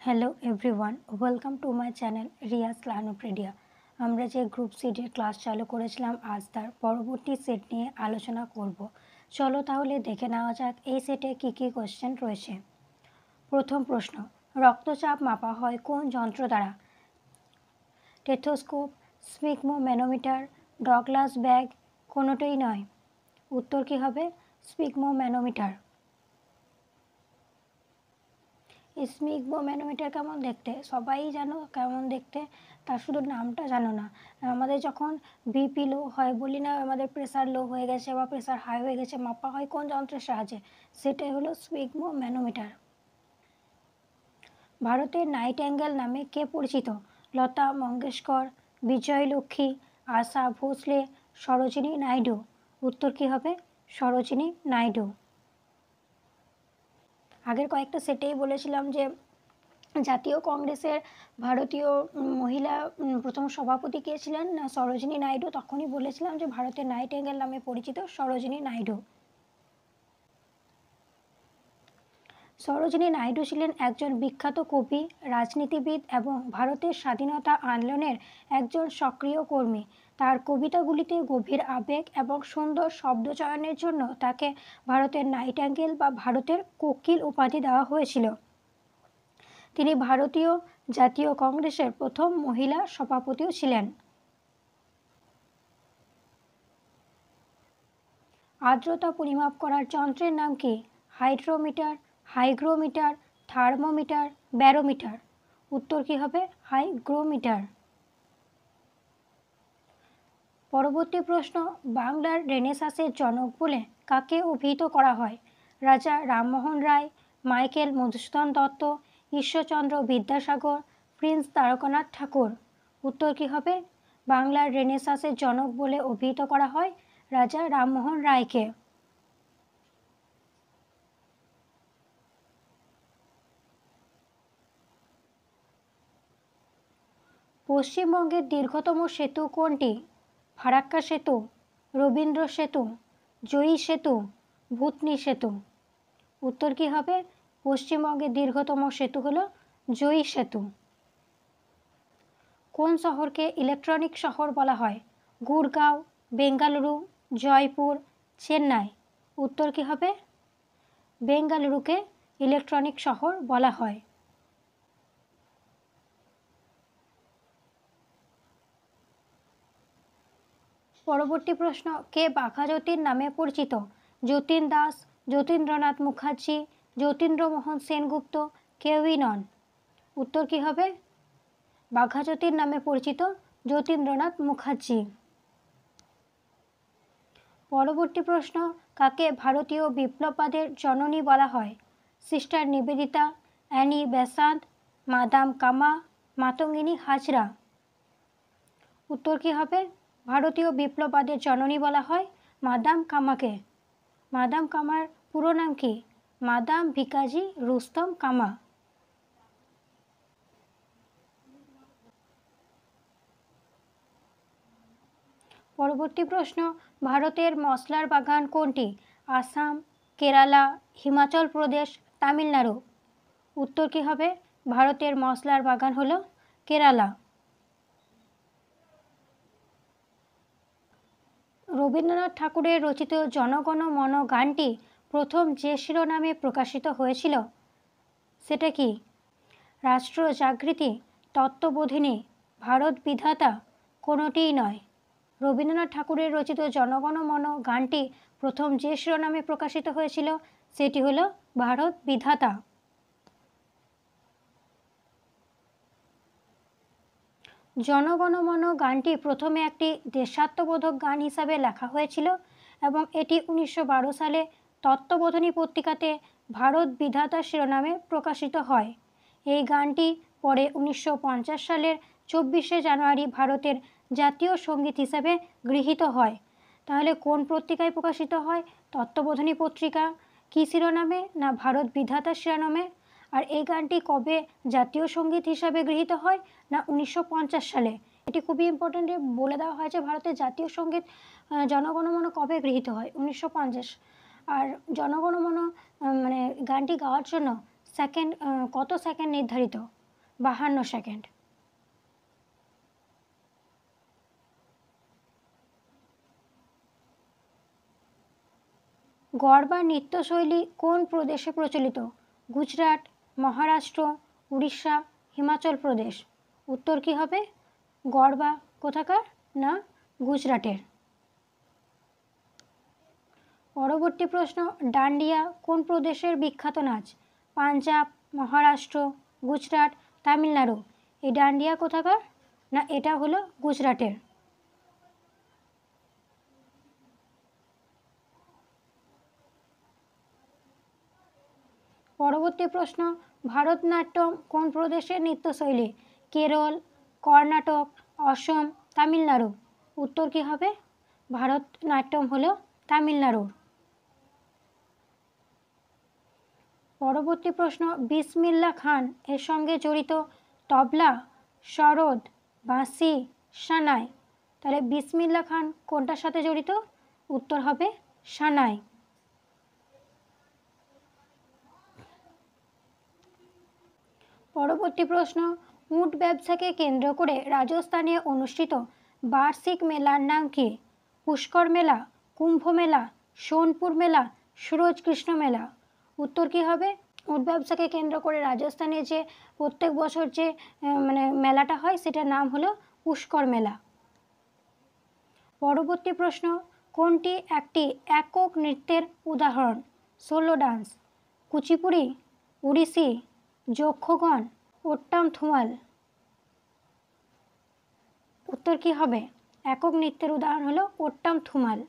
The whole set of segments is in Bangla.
Hello everyone, welcome to my channel Riaz learnopedia. আমরা যে গ্রুপ সিডের ক্লাস চালু করেছিলাম, আজ তার পরবর্তী সেট নিয়ে আলোচনা করব। চলো তাহলে দেখে নেওয়া যাক এই সেটে কী কী কোয়েশ্চেন রয়েছে। প্রথম প্রশ্ন, রক্তচাপ মাপা হয় কোন যন্ত্র দ্বারা? টেথোস্কোপ, স্পিগমোম্যানোমিটার, ডগলাস ব্যাগ, কোনোটাই নয়। উত্তর কী হবে? স্পিগমোম্যানোমিটার। স্পিগমোম্যানোমিটার কেমন দেখতে? সবাই জানো কেমন দেখতে, তার শুধু নামটা জানো না। আমাদের যখন বিপি লো হয়, বলি না আমাদের প্রেসার লো হয়ে গেছে বা প্রেসার হাই হয়ে গেছে, মাপা হয় কোন যন্ত্রের সাহায্যে? সেটাই হলো স্পিগমোম্যানোমিটার। ভারতের নাইটিঙ্গেল নামে কে পরিচিত? লতা মঙ্গেশকর, বিজয়লক্ষ্মী, আশা ভোসলে, সরোজিনী নাইডু। উত্তর কী হবে? সরোজিনী নাইডু। আগের কয়েকটা সেটেই বলেছিলাম যে জাতীয় কংগ্রেসের ভারতীয় মহিলা প্রথম সভাপতি কে ছিলেন? না, সরোজিনী নাইডু। তখনই বলেছিলাম যে ভারতের নাইটিঙ্গেল নামে পরিচিত সরোজিনী নাইডু। সরোজিনী নাইডু ছিলেন একজন বিখ্যাত কবি, রাজনীতিবিদ এবং ভারতের স্বাধীনতা আন্দোলনের একজন সক্রিয় কর্মী। তার কবিতাগুলিতে গভীর আবেগ এবং সুন্দর শব্দচয়নের জন্য তাকে ভারতের নাইটিঙ্গেল বা ভারতের কোকিল উপাধি দেওয়া হয়েছিল। তিনি ভারতীয় জাতীয় কংগ্রেসের প্রথম মহিলা সভাপতিও ছিলেন। আর্দ্রতা পরিমাপ করার যন্ত্রের নাম কি? Hydrometer, hygrometer, thermometer, barometer. উত্তর কি হবে? হাইগ্রোমিটার। পরবর্তী প্রশ্ন, বাংলার রেনেসাঁসের জনক বলে কাকে অভিহিত করা হয়? রাজা রামমোহন রায়, মাইকেল মধুসূদন দত্ত, ঈশ্বরচন্দ্র বিদ্যাসাগর, প্রিন্স দ্বারকানাথ ঠাকুর। উত্তর কী হবে? বাংলার রেনেসাঁসের জনক বলে অভিহিত করা হয় রাজা রামমোহন রায়কে। পশ্চিমবঙ্গের দীর্ঘতম সেতু কোনটি? ফারাক্কা সেতু, রবীন্দ্র সেতু, জয়ী সেতু, ভূতনি সেতু। উত্তর কী হবে? পশ্চিমবঙ্গের দীর্ঘতম সেতু হলো জয়ী সেতু। কোন শহরকে ইলেকট্রনিক শহর বলা হয়? গুড়গাঁও, বেঙ্গালুরু, জয়পুর, চেন্নাই। উত্তর কী হবে? বেঙ্গালুরুকে ইলেকট্রনিক শহর বলা হয়। পরবর্তী প্রশ্ন, কে বাঘাযতীন নামে পরিচিত? যতীন দাস, যতীন্দ্রনাথ মুখার্জি, যতীন্দ্রমোহন সেনগুপ্ত, কেউই নন। উত্তর কী হবে? বাঘাযতীন নামে পরিচিত যতীন্দ্রনাথ মুখার্জি। পরবর্তী প্রশ্ন, কাকে ভারতীয় বিপ্লববাদের জননী বলা হয়? Sister Nivedita, Annie Besant, Madame Cama, Matangini Hazra. উত্তর কী হবে? ভারতীয় বিপ্লববাদের জননী বলা হয় মাদাম কামাকে। মাদাম কামার পুরো নাম কি? মাদাম ভিকাজি রুস্তম কামা। পরবর্তী প্রশ্ন, ভারতের মশলার বাগান কোনটি? আসাম, কেরালা, হিমাচল প্রদেশ, তামিলনাড়ু। উত্তর কী হবে? ভারতের মশলার বাগান হলো কেরালা। রবীন্দ্রনাথ ঠাকুরের রচিত জনগণ মন গানটি প্রথম যে শিরোনামে প্রকাশিত হয়েছিল সেটা কি? রাষ্ট্র জাগৃতি, তত্ত্ববোধিনী, ভারত বিধাতা, কোনোটিই নয়। রবীন্দ্রনাথ ঠাকুরের রচিত জনগণ মন গানটি প্রথম যে শিরোনামে প্রকাশিত হয়েছিল সেটি হলো ভারত বিধাতা। জনগণ মন গানটি প্রথমে একটি দেশাত্মবোধক গান হিসাবে লেখা হয়েছিল এবং এটি 1912 সালে তত্ত্ববোধিনী পত্রিকাতে ভারত বিধাতা শিরোনামে প্রকাশিত হয়। এই গানটি পরে 1950 সালের 24শে জানুয়ারি ভারতের জাতীয় সঙ্গীত হিসাবে গৃহীত হয়। তাহলে কোন পত্রিকায় প্রকাশিত হয়? তত্ত্ববোধিনী পত্রিকা। কী শিরোনামে? না, ভারত বিধাতা শিরোনামে। আর এই গানটি কবে জাতীয় সঙ্গীত হিসাবে গৃহীত হয়? না, 1950 সালে। এটি খুবই ইম্পর্টেন্ট, বলে দেওয়া হয় যে ভারতের জাতীয় সঙ্গীত জনগণমন কবে গৃহীত হয়? 1950। আর জনগণমন মানে গানটি গাওয়ার জন্য সেকেন্ড কত সেকেন্ড নির্ধারিত? 52 সেকেন্ড। গরবা নৃত্যশৈলী কোন প্রদেশে প্রচলিত? গুজরাট, মহারাষ্ট্র, উড়িষ্যা, হিমাচল প্রদেশ। উত্তর কি হবে? গরবা কোথাকার? না গুজরাটের। পরবর্তী প্রশ্ন, ডান্ডিয়া কোন প্রদেশের বিখ্যাত নাচ? পাঞ্জাব, মহারাষ্ট্র, গুজরাট, তামিলনাড়ু। এই ডান্ডিয়া কোথাকার? না এটা হলো গুজরাটের। পরবর্তী প্রশ্ন, ভারতনাট্যম কোন প্রদেশের নৃত্যশৈলী? কেরল, কর্ণাটক, অসম, তামিলনাড়ু। উত্তর কি হবে? ভারতনাট্যম হলো তামিলনাড়ুর। পরবর্তী প্রশ্ন, বিসমিল্লাহ খান এর সঙ্গে জড়িত তবলা, সরোদ, বাঁশি, সানাই। তাহলে বিসমিল্লাহ খান কোনটার সাথে জড়িত? উত্তর হবে সানাই। পরবর্তী প্রশ্ন, উট ব্যবসাকে কেন্দ্র করে রাজস্থানে অনুষ্ঠিত বার্ষিক মেলার নাম কি? পুষ্কর মেলা, কুম্ভ মেলা, সোনপুর মেলা, সুরজ কৃষ্ণ মেলা। উত্তর কি হবে? উট ব্যবসাকে কেন্দ্র করে রাজস্থানে যে প্রত্যেক বছর যে মেলাটা হয় সেটার নাম হলো পুষ্কর মেলা। পরবর্তী প্রশ্ন, কোনটি একটি একক নৃত্যের উদাহরণ? Solo dance, Kuchipudi, Odissi, Yakshagana, Ottam Thullal. উত্তর কি হবে? একক নৃত্যের উদাহরণ হলো ওট্টাম থুমাল।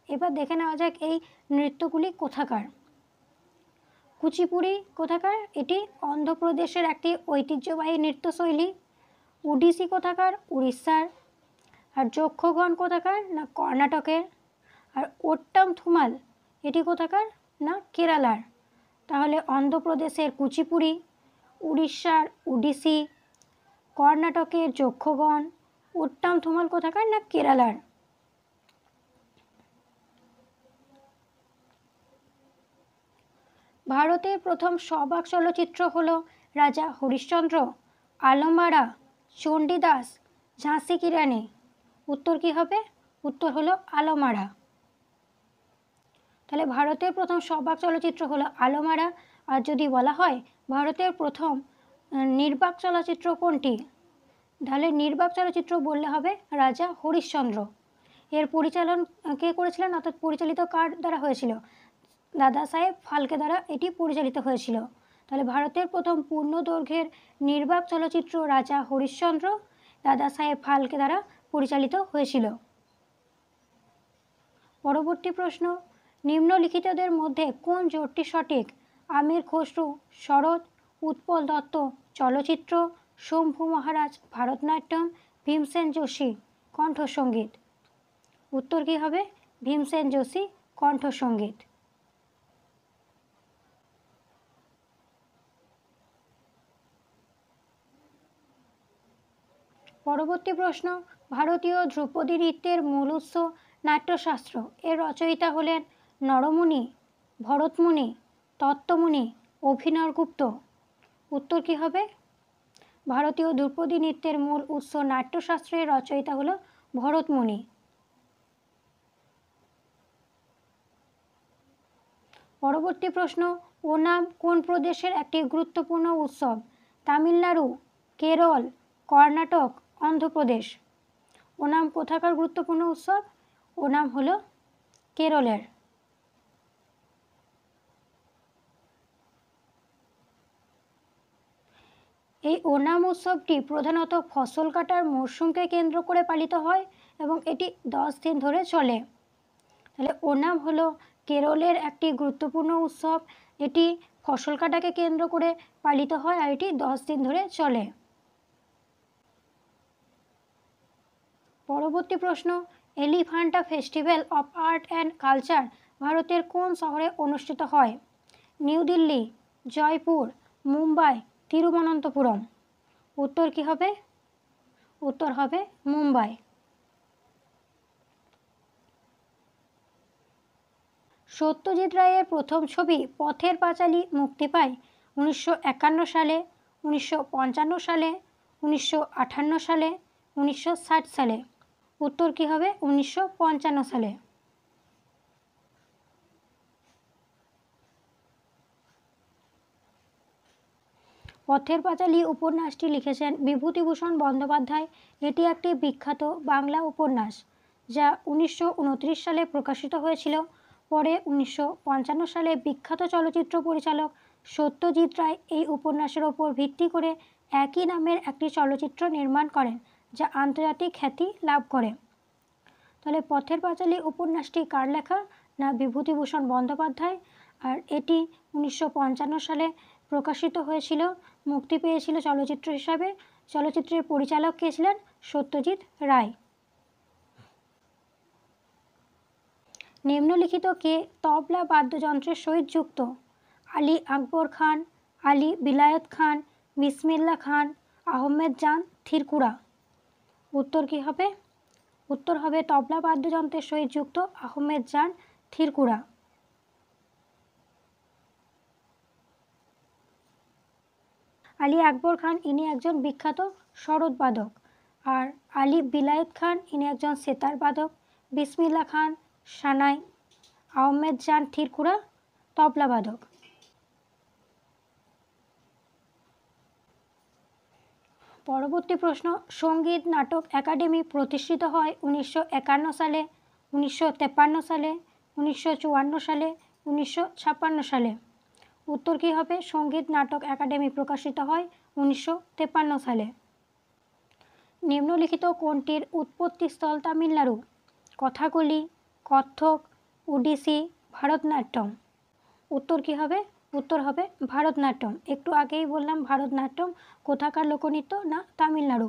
এবার দেখে নেওয়া যাক এই নৃত্যগুলি কোথাকার। কুচিপুড়ি কোথাকার? এটি অন্ধ্রপ্রদেশের একটি ঐতিহ্যবাহী নৃত্যশৈলী। ওডিসি কোথাকার? উড়িষ্যার। আর যক্ষগণ কোথাকার? না কর্ণাটকের। আর ওট্টাম থুমাল এটি কোথাকার? না কেরালার। তাহলে অন্ধ্রপ্রদেশের কুচিপুড়ি, উড়িষ্যার ওডিসি, কর্ণাটকের যক্ষগণ, ওট্টাম থুমাল কোথাকার? না কেরালার। ভারতের প্রথম সবাক চলচ্চিত্র হলো রাজা হরিশ্চন্দ্র, আলমারা, চণ্ডীদাস, ঝাঁসি কি রানী। উত্তর কি হবে? উত্তর হলো আলমারা। তাহলে ভারতের প্রথম সবাক চলচ্চিত্র হলো আলমারা। আর যদি বলা হয় ভারতের প্রথম নির্বাক চলচ্চিত্র কোনটি? তাহলে নির্বাক চলচ্চিত্র বললে হবে রাজা হরিশ্চন্দ্র। এর পরিচালন কে করেছিলেন, অর্থাৎ পরিচালিত কার দ্বারা হয়েছিল? দাদা সাহেব ফালকে দ্বারা এটি পরিচালিত হয়েছিল। তাহলে ভারতের প্রথম পূর্ণ দৈর্ঘ্যের নির্বাক চলচ্চিত্র রাজা হরিশ্চন্দ্র দাদা সাহেব ফালকে দ্বারা পরিচালিত হয়েছিল। পরবর্তী প্রশ্ন, নিম্নলিখিতদের মধ্যে কোন জোটটি সঠিক? আমির খসরু শরৎ, উৎপল দত্ত চলচ্চিত্র, শম্ভু মহারাজ ভারতনাট্যম, ভীমসেন যোশী কণ্ঠসঙ্গীত। উত্তর কি হবে? ভীমসেন যোশী কণ্ঠসঙ্গীত। পরবর্তী প্রশ্ন, ভারতীয় ধ্রুপদী নৃত্যের মূল উৎস নাট্যশাস্ত্র। এর রচয়িতা হলেন নরমুনি, ভরতমুনি, তত্ত্বমুনি, অভিনব গুপ্ত। উত্তর কি হবে? ভারতীয় ধ্রুপদী নৃত্যের মূল উৎস নাট্যশাস্ত্রের রচয়িতা হলো ভরতমুনি। পরবর্তী প্রশ্ন, ওনাম কোন প্রদেশের একটি গুরুত্বপূর্ণ উৎসব? তামিলনাড়ু, কেরল, কর্ণাটক, অন্ধ্রপ্রদেশ। ওনাম কোথাকার গুরুত্বপূর্ণ উৎসব? ওনাম হলো কেরলের। এই ওনাম উৎসবটি প্রধানত ফসল কাটার মরশুমকে কেন্দ্র করে পালিত হয় এবং এটি 10 দিন ধরে চলে। তাহলে ওনাম হলো কেরলের একটি গুরুত্বপূর্ণ উৎসব। এটি ফসল কাটাকে কেন্দ্র করে পালিত হয় আর এটি 10 দিন ধরে চলে। পরবর্তী প্রশ্ন, Elephanta festival of art and culture ভারতের কোন শহরে অনুষ্ঠিত হয়? নিউ দিল্লি, জয়পুর, মুম্বাই, তিরুবনন্তপুরম। উত্তর কি হবে? উত্তর হবে মুম্বাই। সত্যজিৎ রায়ের প্রথম ছবি পথের পাঁচালী মুক্তি পায় 1951 সালে, 1955 সালে, 1958 সালে, 1960 সালে। উত্তর কি হবে? 1955 সালে। পথের পাঁচালী উপন্যাসটি লিখেছেন বিভূতিভূষণ বন্দ্যোপাধ্যায়। এটি একটি বিখ্যাত বাংলা উপন্যাস যা 1929 সালে প্রকাশিত হয়েছিল। পরে 1955 সালে বিখ্যাত চলচ্চিত্র পরিচালক সত্যজিৎ রায় এই উপন্যাসের ওপর ভিত্তি করে একই নামের একটি চলচ্চিত্র নির্মাণ করেন, যা আন্তর্জাতিক খ্যাতি লাভ করে। তাহলে পথের পাঁচালী উপন্যাসটি কার লেখা? না বিভূতিভূষণ বন্দ্যোপাধ্যায়। আর এটি 1955 সালে প্রকাশিত হয়েছিল, মুক্তি পেয়েছিল চলচ্চিত্র হিসাবে। চলচ্চিত্রের পরিচালক কে ছিলেন? সত্যজিৎ রায়। নিম্নলিখিত কে তবলা বাদ্যযন্ত্রের সহিত যুক্ত? আলী আকবর খান, আলী বিলায়েত খান, বিসমিল্লাহ খান, আহমেদ জান থিরকুরা। উত্তর কি হবে? উত্তর হবে তবলা বাদ্যযন্ত্রের সহিত যুক্ত আহমেদ জান থিরকুরা। আলী আকবর খান ইনি একজন বিখ্যাত সরোদ বাদক, আর আলী বিলায়েত খান ইনি একজন সেতার বাদক, বিসমিল্লাহ খান সানাই, আহমেদ জান থিরকুরা তবলা বাদক। পরবর্তী প্রশ্ন, সঙ্গীত নাটক একাডেমি প্রতিষ্ঠিত হয় 1951 সালে, 1953 সালে, 1954 সালে, 1956 সালে। উত্তর কী হবে? সঙ্গীত নাটক একাডেমি প্রকাশিত হয় 1953 সালে। নিম্নলিখিত কোনটির উৎপত্তিস্থল তামিলনাড়ু? কথাকলি, কত্থক, ওডিসি, ভারতনাট্যম। উত্তর কী হবে? উত্তর হবে ভারতনাট্যম। একটু আগেই বললাম ভারতনাট্যম কোথাকার লোকনৃত্য? না তামিলনাড়ু।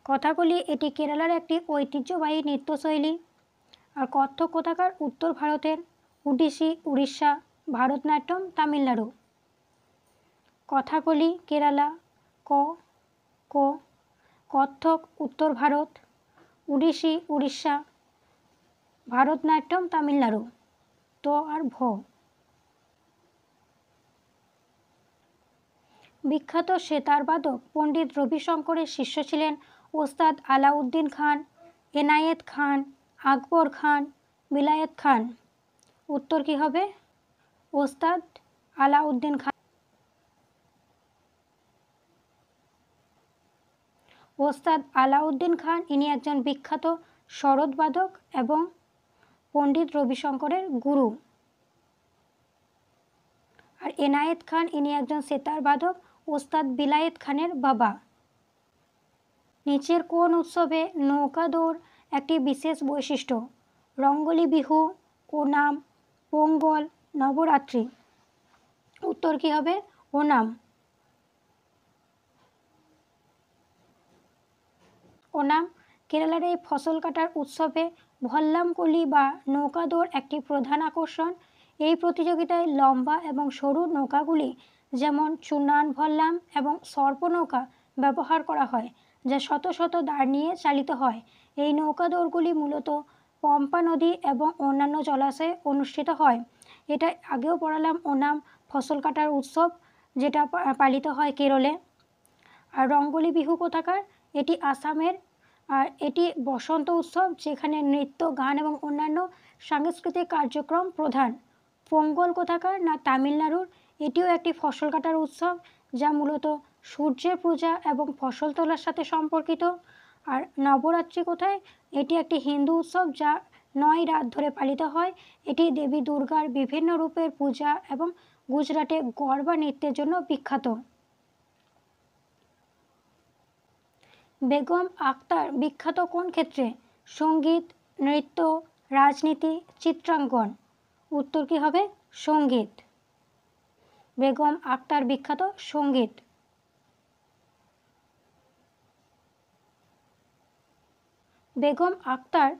কথাকলি এটি কেরালার একটি ঐতিহ্যবাহী নৃত্যশৈলী। আর কত্থক কোথাকার? উত্তর ভারতের। ওডিসি উড়িষ্যা, ভারতনাট্যম তামিলনাড়ু। কথাকলি কেরালা ক ক, কত্থক উত্তর ভারত, ওডিসি উড়িষ্যা, ভারতনাট্যম তামিলনাড়ু। তো আর ভ। বিখ্যাত সেতার বাদক পণ্ডিত রবিশঙ্করের শিষ্য ছিলেন ওস্তাদ আলাউদ্দিন খান, এনায়েত খান, আকবর খান, বিলায়েত খান। উত্তর কি হবে? ওস্তাদ আলাউদ্দিন খান। ওস্তাদ আলাউদ্দিন খান ইনি একজন বিখ্যাত সরোদ বাদক এবং পণ্ডিত রবিশঙ্করের গুরু। আর এনায়েত খান ইনি একজন সেতার বাদক, ওস্তাদ বিলায়েত খানের বাবা। নিচের কোন উৎসবে নৌকা দৌড় একটি বিশেষ বৈশিষ্ট্য? রঙ্গোলি বিহু, ওনাম, পোঙ্গল, নবরাত্রি। উত্তর কি হবে? ওনাম। ওনাম কেরালার এই ফসল কাটার উৎসবে ভল্লামকলি বা নৌকা দৌড় একটি প্রধান আকর্ষণ। এই প্রতিযোগিতায় লম্বা এবং সরু নৌকাগুলি যেমন চুনান ভল্লাম এবং সর্প নৌকা ব্যবহার করা হয়, যা শত শত দাঁড় নিয়ে চালিত হয়। এই নৌকা দৌড়গুলি মূলত পম্পা নদী এবং অন্যান্য জলাশয়ে অনুষ্ঠিত হয়। এটা আগেও পড়ালাম, ওনাম ফসল কাটার উৎসব যেটা পালিত হয় কেরলে। আর রঙ্গোলি বিহু কোথাকার? এটি আসামের। আর এটি বসন্ত উৎসব যেখানে নৃত্য, গান এবং অন্যান্য সাংস্কৃতিক কার্যক্রম প্রধান। পোঙ্গল কোথাকার? না তামিলনাড়ুর। এটিও একটি ফসল কাটার উৎসব যা মূলত সূর্যের পূজা এবং ফসল তোলার সাথে সম্পর্কিত। আর নবরাত্রি কোথায়? এটি একটি হিন্দু উৎসব যা 9 রাত ধরে পালিত হয়। এটি দেবী দুর্গার বিভিন্ন রূপের পূজা এবং গুজরাটে গরবা নৃত্যের জন্য বিখ্যাত। বেগম আখতার বিখ্যাত কোন ক্ষেত্রে? সঙ্গীত, নৃত্য, রাজনীতি, চিত্রাঙ্কন। উত্তর কি হবে? সঙ্গীত। বেগম আখতার বিখ্যাত সঙ্গীত। বেগম আখতার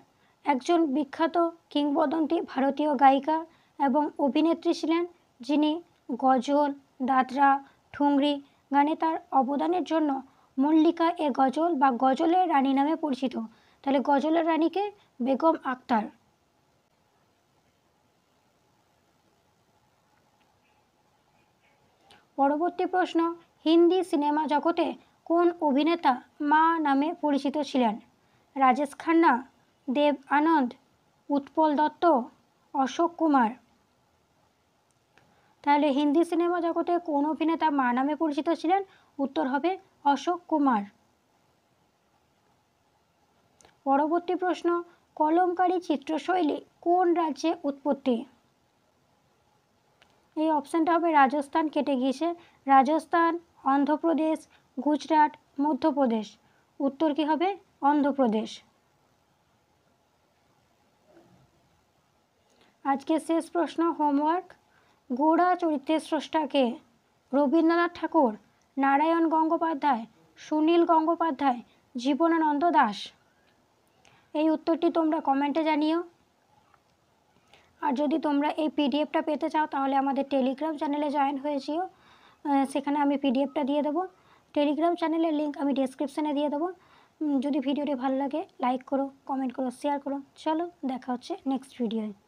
একজন বিখ্যাত কিংবদন্তি ভারতীয় গায়িকা এবং অভিনেত্রী ছিলেন, যিনি গজল, দাদরা, ঠুংরি গানে তার অবদানের জন্য মল্লিকা এ গজল বা গজলের রানী নামে পরিচিত। তাহলে গজলের রানীকে বেগম আক্তার। পরবর্তী প্রশ্ন, হিন্দি সিনেমা জগতে কোন অভিনেতা মা নামে পরিচিত ছিলেন? রাজেশ খান্না, দেব আনন্দ, উৎপল দত্ত, অশোক কুমার। তাহলে হিন্দি সিনেমা জগতে কোন অভিনেতা মা নামে পরিচিত ছিলেন? উত্তর হবে অশোক কুমার। পরবর্তী প্রশ্ন, কলমকারী চিত্রশৈলী কোন রাজ্যে উৎপত্তি? এই অপশানটা হবে রাজস্থান, কেটে গিয়েছে। রাজস্থান, অন্ধ্রপ্রদেশ, গুজরাট, মধ্যপ্রদেশ। উত্তর কি হবে? অন্ধ্রপ্রদেশ। আজকের শেষ প্রশ্ন, হোমওয়ার্ক। গোড়া চরিত্রের স্রষ্টাকে? রবীন্দ্রনাথ ঠাকুর, নারায়ণ গঙ্গোপাধ্যায়, সুনীল গঙ্গোপাধ্যায়, জীবনানন্দ দাশ। এই উত্তরটি তোমরা কমেন্টে জানিও। আর যদি তোমরা এই পিডিএফটা পেতে চাও তাহলে আমাদের টেলিগ্রাম চ্যানেলে জয়েন হয়ে যেও, সেখানে আমি পিডিএফটা দিয়ে দেবো। টেলিগ্রাম চ্যানেলের লিঙ্ক আমি ডেসক্রিপশানে দিয়ে দেবো। যদি ভিডিওটি ভালো লাগে লাইক করো, কমেন্ট করো, শেয়ার করো। চলো দেখা হচ্ছে নেক্সট ভিডিওয়।